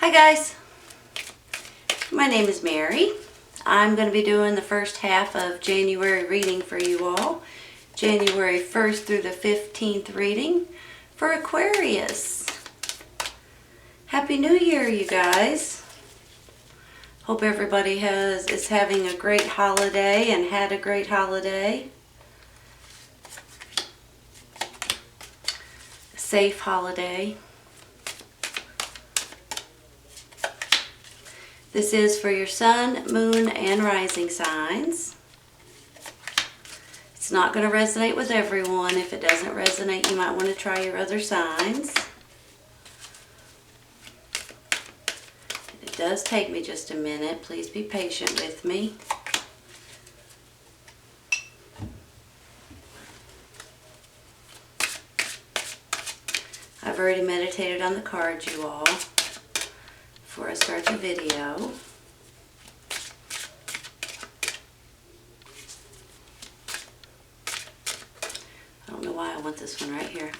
Hi guys, my name is Mary. I'm going to be doing the first half of January reading for you all. January 1st through the 15th reading for Aquarius. Happy New Year, you guys. Hope everybody is having a great holiday and had a great holiday. A safe holiday. This is for your sun, moon, and rising signs. It's not going to resonate with everyone. If it doesn't resonate, you might want to try your other signs. It does take me just a minute. Please be patient with me. I've already meditated on the cards, you all, before I start the video. I don't know why I want this one right here.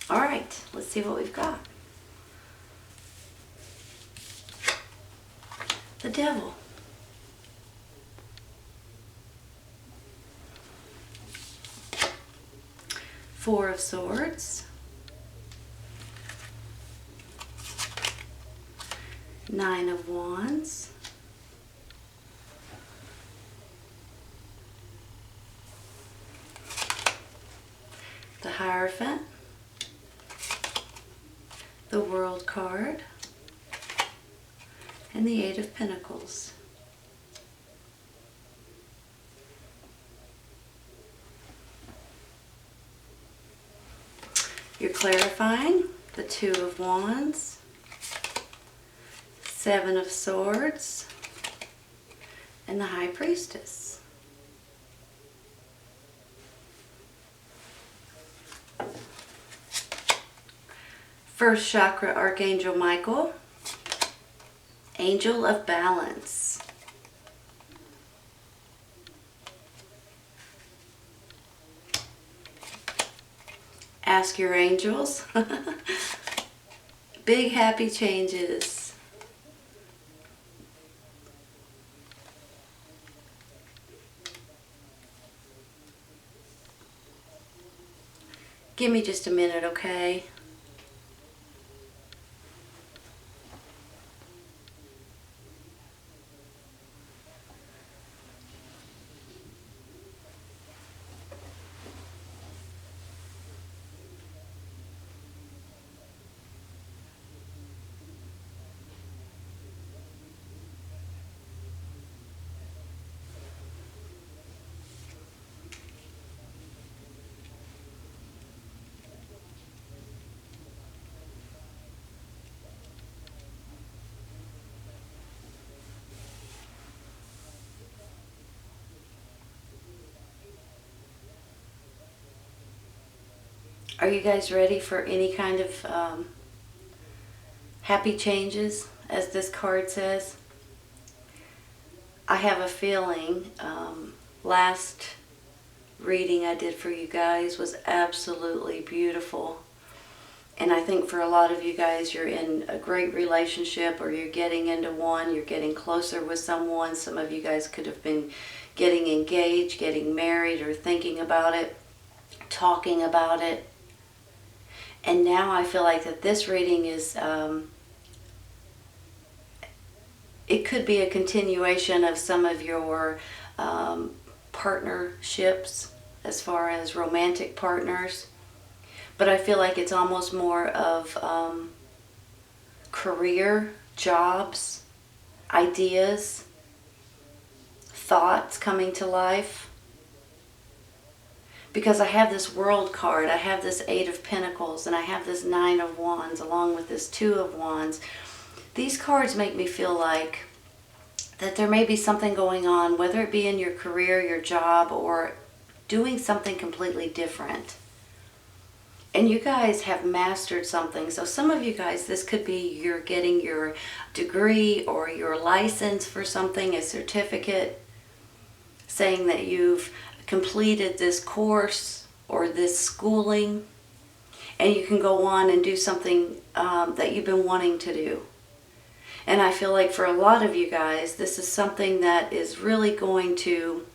All right, let's see what we've got. The Devil. Four of Swords. Nine of Wands. The Hierophant. The World card. And the Eight of Pentacles. You're clarifying the Two of Wands, Seven of Swords, and the High Priestess. First chakra, Archangel Michael. Angel of Balance. Ask your angels. Big happy changes. Give me just a minute, okay? Are you guys ready for any kind of happy changes, as this card says? I have a feeling last reading I did for you guys was absolutely beautiful. And I think for a lot of you guys, you're in a great relationship, or you're getting into one, you're getting closer with someone. Some of you guys could have been getting engaged, getting married, or thinking about it, talking about it. And now I feel like that this reading is, it could be a continuation of some of your partnerships, as far as romantic partners. But I feel like it's almost more of career, jobs, ideas, thoughts coming to life. Because I have this World card, I have this Eight of Pentacles, and I have this Nine of Wands along with this Two of Wands. These cards make me feel like that there may be something going on, whether it be in your career, your job, or doing something completely different. And you guys have mastered something. So some of you guys, this could be you're getting your degree or your license for something, a certificate, saying that you've completed this course or this schooling, and you can go on and do something that you've been wanting to do. And I feel like for a lot of you guys, this is something that is really going to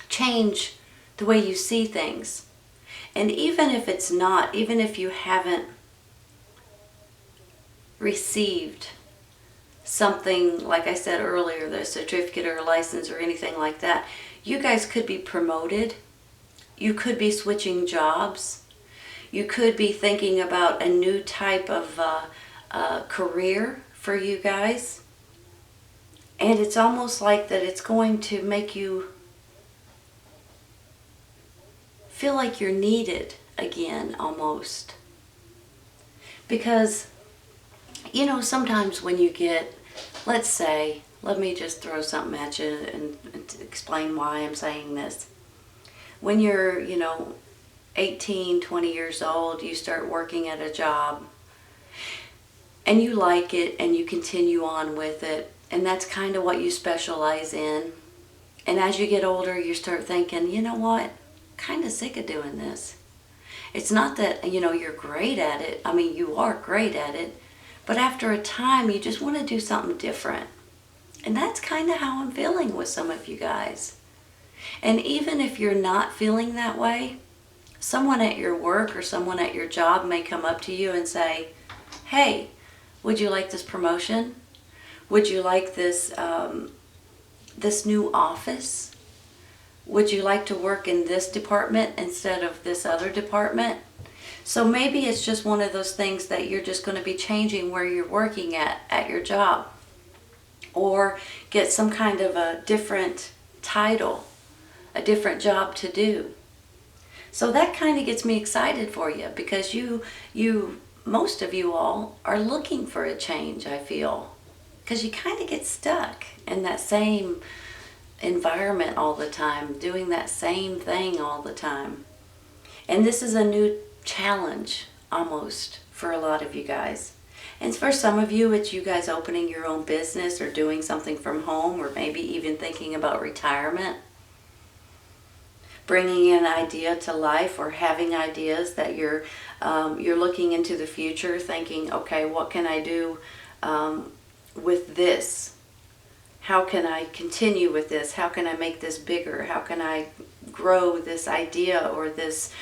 change the way you see things. And even if it's not, even if you haven't received something, like I said earlier, the certificate or a license or anything like that, you guys could be promoted. You could be switching jobs. You could be thinking about a new type of career for you guys. And it's almost like that it's going to make you feel like you're needed again, almost. Because, you know, sometimes when you get, let's say, let me just throw something at you and explain why I'm saying this. When you're, 18, 20 years old, you start working at a job and you like it and you continue on with it, and that's kind of what you specialize in. And as you get older, you start thinking, you know what? Kind of sick of doing this. It's not that, you're great at it. I mean, you are great at it. But after a time, you just want to do something different. And that's kind of how I'm feeling with some of you guys. And even if you're not feeling that way, someone at your work or someone at your job may come up to you and say, hey, would you like this promotion? Would you like this new office? Would you like to work in this department instead of this other department? So maybe it's just one of those things that you're just going to be changing where you're working at your job. Or get some kind of a different title, a different job to do. So that kind of gets me excited for you, because most of you all are looking for a change, I feel. Because you kind of get stuck in that same environment all the time, doing that same thing all the time. And this is a new challenge almost for a lot of you guys. And for some of you, it's you guys opening your own business or doing something from home, or maybe even thinking about retirement, bringing an idea to life, or having ideas that you're looking into the future, thinking, okay, what can I do with this? How can I continue with this? How can I make this bigger? How can I grow this idea or this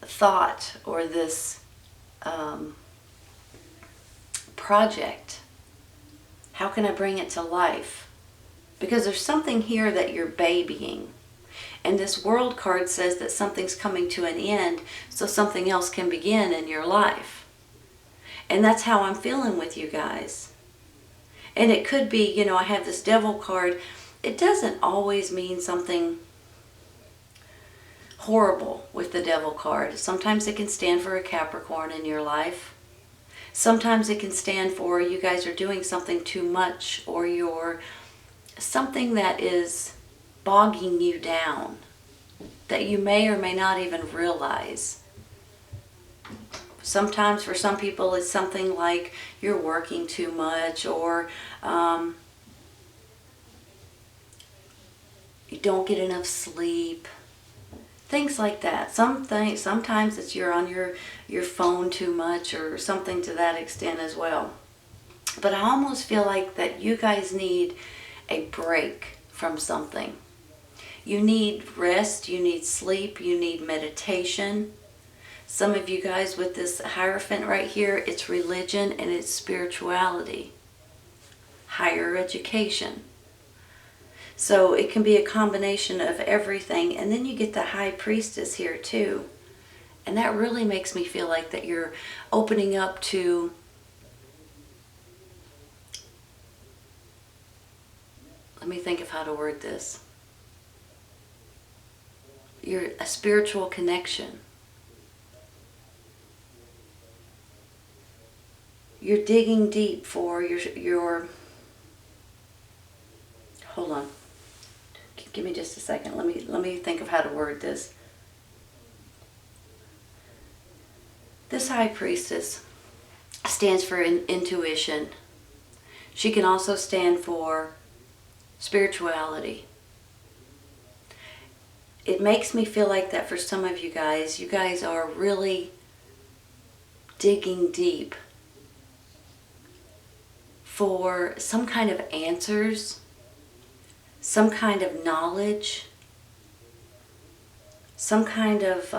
thought or this project? How can I bring it to life? Because there's something here that you're babying. And this World card says that something's coming to an end so something else can begin in your life. And that's how I'm feeling with you guys. And it could be, I have this Devil card. It doesn't always mean something horrible with the Devil card. Sometimes it can stand for a Capricorn in your life. Sometimes it can stand for you guys are doing something too much, or you're something that is bogging you down that you may or may not even realize. Sometimes for some people it's something like you're working too much, or you don't get enough sleep. Things like that. Sometimes it's you're on your phone too much, or something to that extent as well. But I almost feel like that you guys need a break from something. You need rest, you need sleep, you need meditation. Some of you guys with this Hierophant right here, it's religion and it's spirituality. Higher education. So it can be a combination of everything. And then you get the High Priestess here too. And that really makes me feel like that you're opening up to let me think of how to word this. You're a spiritual connection. You're digging deep for your hold on. Give me just a second. Let me think of how to word this. This High Priestess stands for intuition. She can also stand for spirituality. It makes me feel like that for some of you guys are really digging deep for some kind of answers, some kind of knowledge, some kind of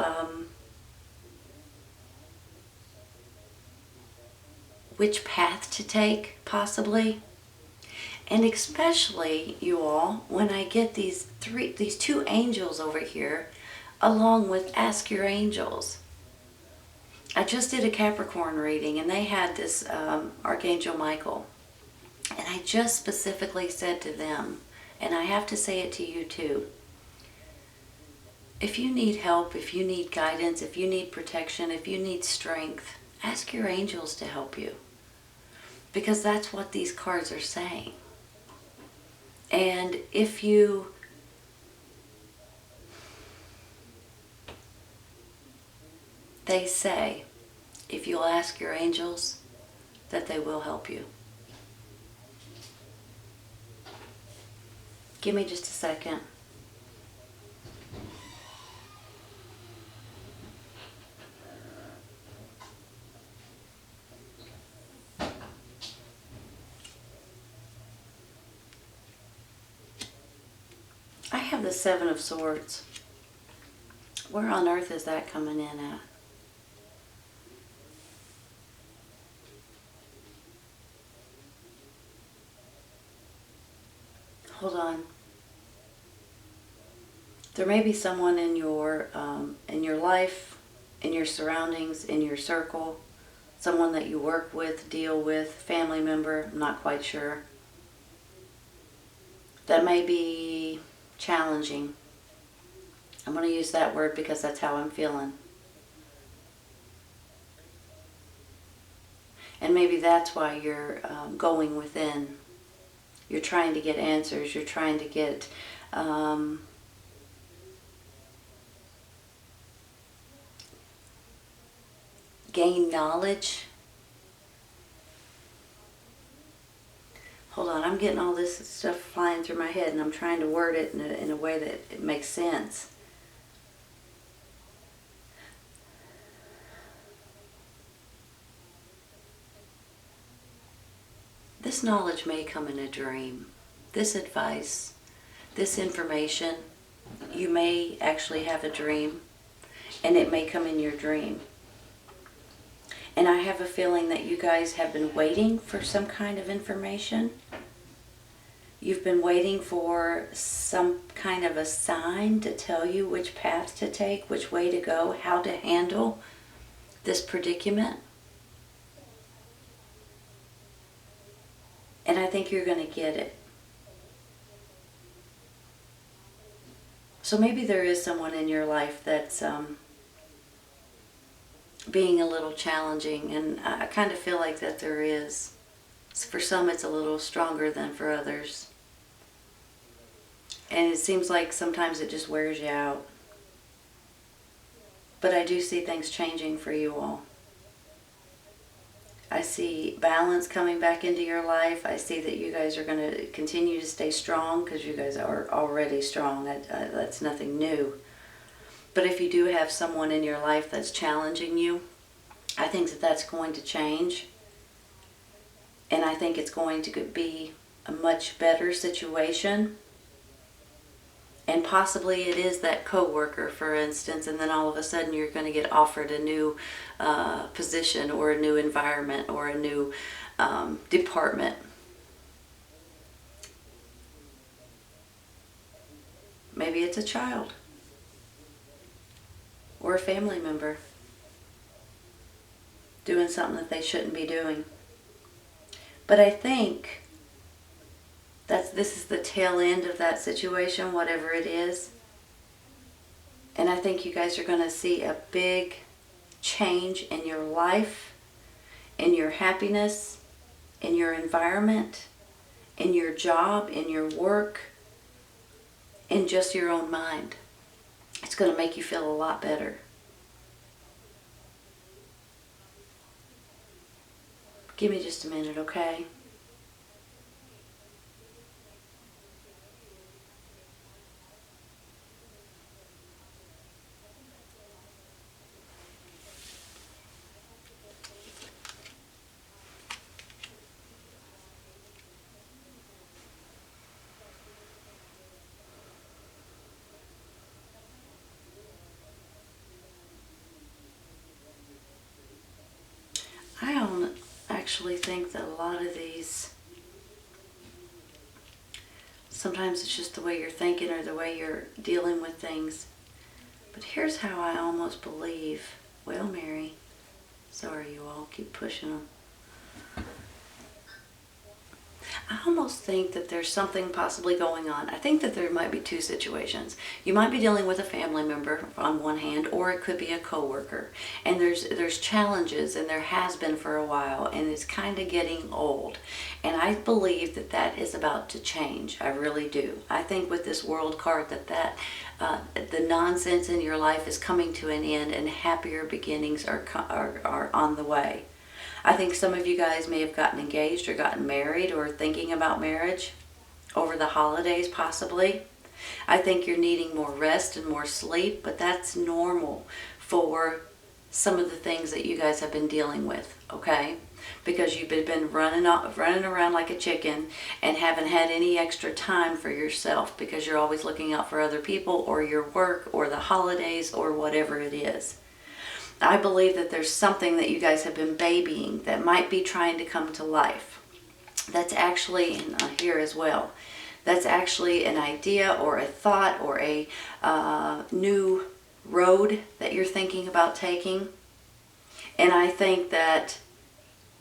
which path to take, possibly. And especially, you all, when I get these two angels over here, along with Ask Your Angels. I just did a Capricorn reading, and they had this Archangel Michael. And I just specifically said to them, and I have to say it to you too, if you need help, if you need guidance, if you need protection, if you need strength, ask your angels to help you. Because that's what these cards are saying. And if you they say, if you'll ask your angels, that they will help you. Give me just a second. I have the Seven of Swords. Where on earth is that coming in at? Hold on. There may be someone in your life, in your surroundings, in your circle, someone that you work with, deal with, family member, I'm not quite sure, that may be challenging. I'm going to use that word because that's how I'm feeling. And maybe that's why you're going within. You're trying to get answers. You're trying to get gain knowledge. Hold on, I'm getting all this stuff flying through my head, and I'm trying to word it in a way that it makes sense. This knowledge may come in a dream. This advice, this information, you may actually have a dream, and it may come in your dream. And I have a feeling that you guys have been waiting for some kind of information. You've been waiting for some kind of a sign to tell you which path to take, which way to go, how to handle this predicament. And I think you're going to get it. So maybe there is someone in your life that's being a little challenging, and I kind of feel like that there is. For some it's a little stronger than for others. And it seems like sometimes it just wears you out. But I do see things changing for you all. I see balance coming back into your life. I see that you guys are going to continue to stay strong, because you guys are already strong. That's nothing new. But if you do have someone in your life that's challenging you, I think that that's going to change. And I think it's going to be a much better situation. And possibly it is that coworker, for instance, and then all of a sudden you're going to get offered a new position, or a new environment, or a new department. Maybe it's a child or a family member doing something that they shouldn't be doing. But I think this is the tail end of that situation, whatever it is. And I think you guys are going to see a big change in your life, in your happiness, in your environment, in your job, in your work, in just your own mind. It's going to make you feel a lot better. Give me just a minute, okay? I don't actually think that a lot of these, sometimes it's just the way you're thinking or the way you're dealing with things. But here's how I almost believe. Well, Mary, sorry you all, keep pushing them. I almost think that there's something possibly going on. I think that there might be two situations. You might be dealing with a family member on one hand, or it could be a coworker. And there's challenges, and there has been for a while, and it's kind of getting old. And I believe that that is about to change. I really do. I think with this World card that the nonsense in your life is coming to an end, and happier beginnings are on the way. I think some of you guys may have gotten engaged or gotten married or thinking about marriage over the holidays possibly. I think you're needing more rest and more sleep, but that's normal for some of the things that you guys have been dealing with, okay? Because you've been running around like a chicken and haven't had any extra time for yourself because you're always looking out for other people or your work or the holidays or whatever it is. I believe that there's something that you guys have been babying that might be trying to come to life. That's actually, and here as well, that's actually an idea or a thought or a new road that you're thinking about taking. And I think that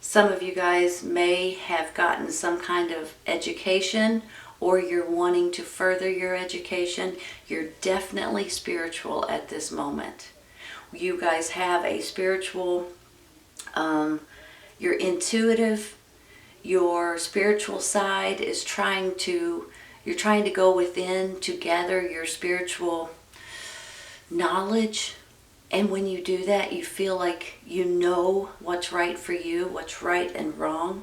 some of you guys may have gotten some kind of education, or you're wanting to further your education. You're definitely spiritual at this moment. You guys have a spiritual, you're intuitive, your spiritual side is you're trying to go within to gather your spiritual knowledge. And when you do that, you feel like you know what's right for you, what's right and wrong.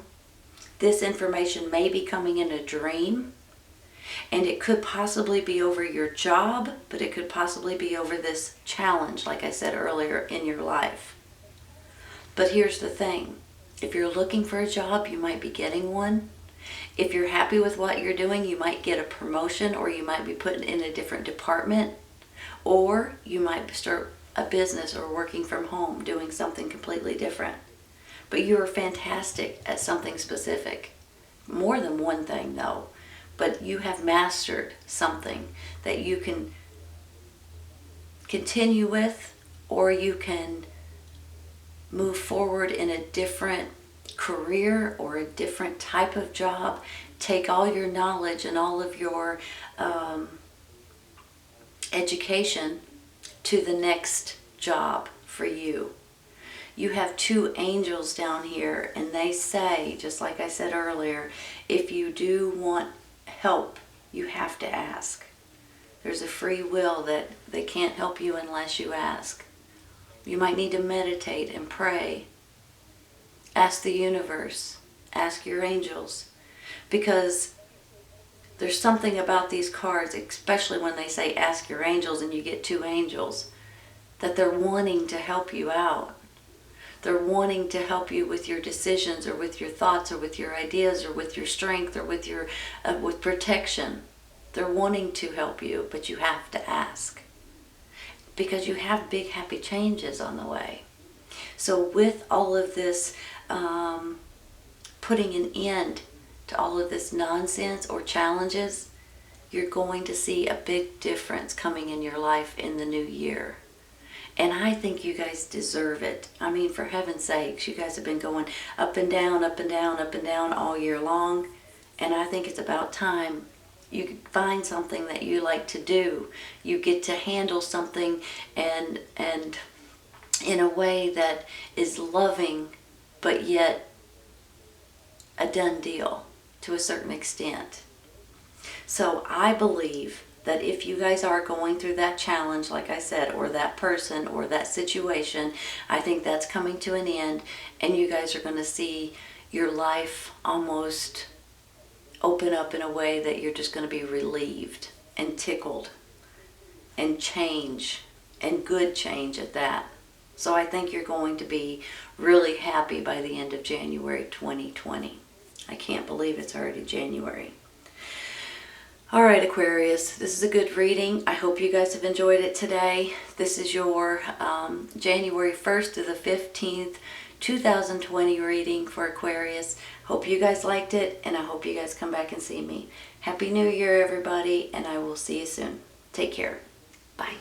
This information may be coming in a dream. And it could possibly be over your job, but it could possibly be over this challenge, like I said earlier, in your life. But here's the thing. If you're looking for a job, you might be getting one. If you're happy with what you're doing, you might get a promotion, or you might be put in a different department, or you might start a business or working from home, doing something completely different. But you're fantastic at something specific. More than one thing, though. But you have mastered something that you can continue with, or you can move forward in a different career or a different type of job. Take all your knowledge and all of your education to the next job for you. You have two angels down here, and they say, just like I said earlier, if you do want help, you have to ask. There's a free will that they can't help you unless you ask. You might need to meditate and pray. Ask the universe. Ask your angels. Because there's something about these cards, especially when they say ask your angels and you get two angels, that they're wanting to help you out. They're wanting to help you with your decisions, or with your thoughts, or with your ideas, or with your strength, or with your with protection. They're wanting to help you, but you have to ask. Because you have big happy changes on the way. So with all of this, putting an end to all of this nonsense or challenges, you're going to see a big difference coming in your life in the new year. And I think you guys deserve it. I mean, for heaven's sakes, you guys have been going up and down, up and down, up and down all year long. And I think it's about time you find something that you like to do. You get to handle something and in a way that is loving, but yet a done deal to a certain extent. So I believe that if you guys are going through that challenge, like I said, or that person or that situation, I think that's coming to an end, and you guys are going to see your life almost open up in a way that you're just going to be relieved and tickled and change, and good change at that. So I think you're going to be really happy by the end of January 2020. I can't believe it's already January. All right, Aquarius, this is a good reading. I hope you guys have enjoyed it today. This is your January 1st to the 15th, 2020 reading for Aquarius. Hope you guys liked it, and I hope you guys come back and see me. Happy New Year, everybody, and I will see you soon. Take care. Bye.